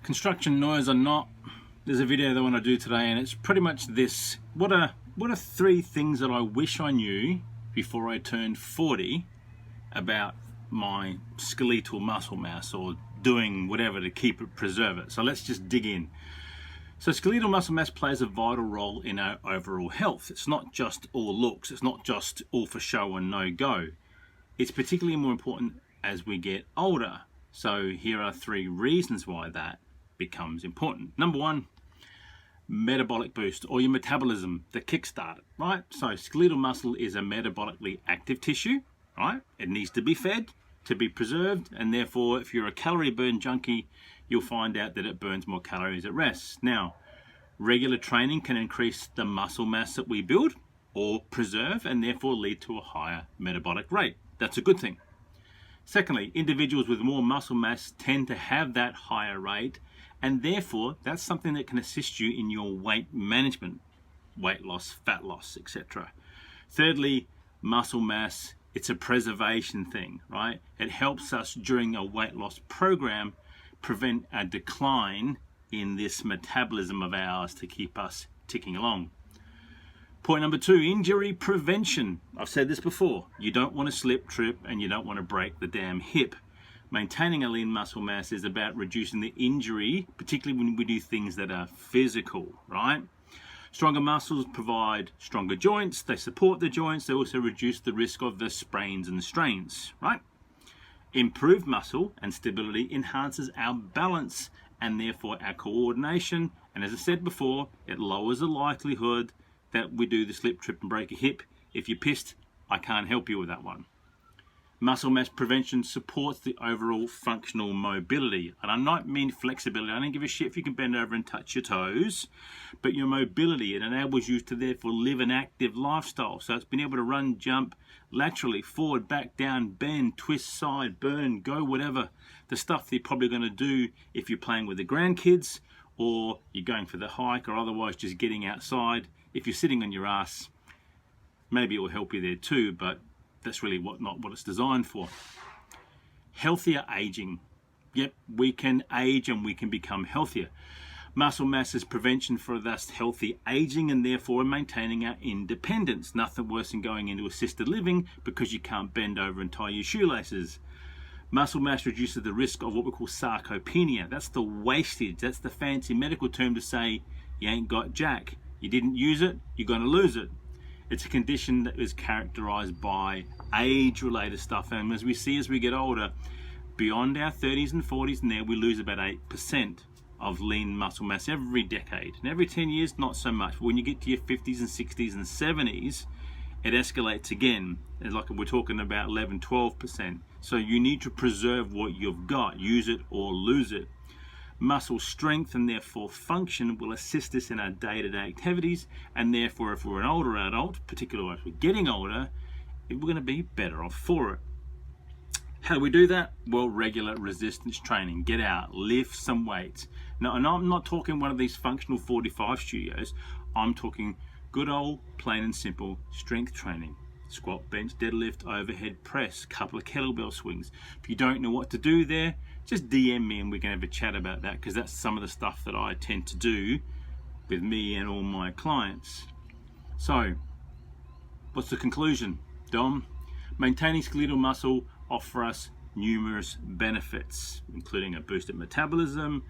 construction noise or not, there's a video that I want to do today, and it's pretty much this. What are 3 things that I wish I knew before I turned 40 about my skeletal muscle mass, or doing whatever to keep it, preserve it. So let's just dig in. So skeletal muscle mass plays a vital role in our overall health. It's not just all looks, it's not just all for show and no go. It's particularly more important as we get older. So here are 3 reasons why that becomes important. Number 1, metabolic boost, or your metabolism, the kickstart, right? So skeletal muscle is a metabolically active tissue, right? It needs to be fed to be preserved, and therefore if you're a calorie burn junkie, you'll find out that it burns more calories at rest. Now, regular training can increase the muscle mass that we build or preserve, and therefore lead to a higher metabolic rate. That's a good thing. Secondly, individuals with more muscle mass tend to have that higher rate, and therefore that's something that can assist you in your weight management, weight loss, fat loss, etc. Thirdly, muscle mass, it's a preservation thing, right? It helps us during a weight loss program prevent a decline in this metabolism of ours to keep us ticking along. Point number 2, injury prevention. I've said this before. You don't want to slip, trip, and you don't want to break the damn hip. Maintaining a lean muscle mass is about reducing the injury, particularly when we do things that are physical, right? Stronger muscles provide stronger joints. They support the joints. They also reduce the risk of the sprains and strains, right? Improved muscle and stability enhances our balance and therefore our coordination. And as I said before, it lowers the likelihood that we do the slip, trip, and break a hip. If you're pissed, I can't help you with that one. Muscle mass prevention supports the overall functional mobility. And I don't mean flexibility. I don't give a shit if you can bend over and touch your toes, but your mobility. It enables you to therefore live an active lifestyle. So it's being able to run, jump laterally, forward, back, down, bend, twist, side, burn, go, whatever. The stuff that you're probably going to do if you're playing with the grandkids, or you're going for the hike, or otherwise just getting outside. If you're sitting on your ass, maybe it will help you there too, but that's really not what it's designed for. Healthier aging. Yep, we can age and we can become healthier. Muscle mass is prevention for thus healthy aging, and therefore maintaining our independence. Nothing worse than going into assisted living because you can't bend over and tie your shoelaces. Muscle mass reduces the risk of what we call sarcopenia. That's the wastage. That's the fancy medical term to say you ain't got jack. You didn't use it, you're going to lose it. It's a condition that is characterized by age-related stuff, and as we see as we get older, beyond our 30s and 40s and there, we lose about 8% of lean muscle mass every decade. And every 10 years, not so much. But when you get to your 50s and 60s and 70s, it escalates again. It's like we're talking about 11, 12%. So you need to preserve what you've got. Use it or lose it. Muscle strength and therefore function will assist us in our day-to-day activities, and therefore if we're an older adult, particularly if we're getting older, we're going to be better off for it. How do we do that? Well, regular resistance training. Get out, lift some weights. Now, and I'm not talking one of these functional 45 studios. I'm talking good old plain and simple strength training. Squat, bench, deadlift, overhead press, couple of kettlebell swings. If you don't know what to do there, just DM me and we can have a chat about that, because that's some of the stuff that I tend to do with me and all my clients. So, what's the conclusion, Dom? Maintaining skeletal muscle offers us numerous benefits, including a boosted metabolism,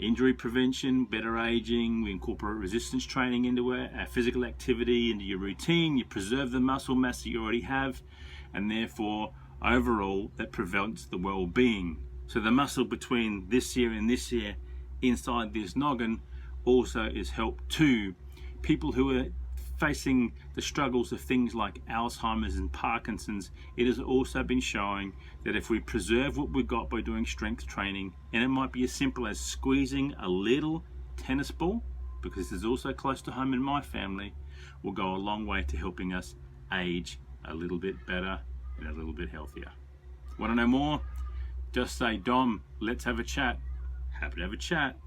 injury prevention, better aging. We incorporate resistance training into our physical activity, into your routine. You preserve the muscle mass that you already have, and therefore, overall, that prevents the well-being. So the muscle between this ear and this ear inside this noggin also is helped too. People who are facing the struggles of things like Alzheimer's and Parkinson's, it has also been showing that if we preserve what we've got by doing strength training, and it might be as simple as squeezing a little tennis ball, because this is also close to home in my family, will go a long way to helping us age a little bit better and a little bit healthier. Want to know more? Just say, Dom, let's have a chat. Happy to have a chat.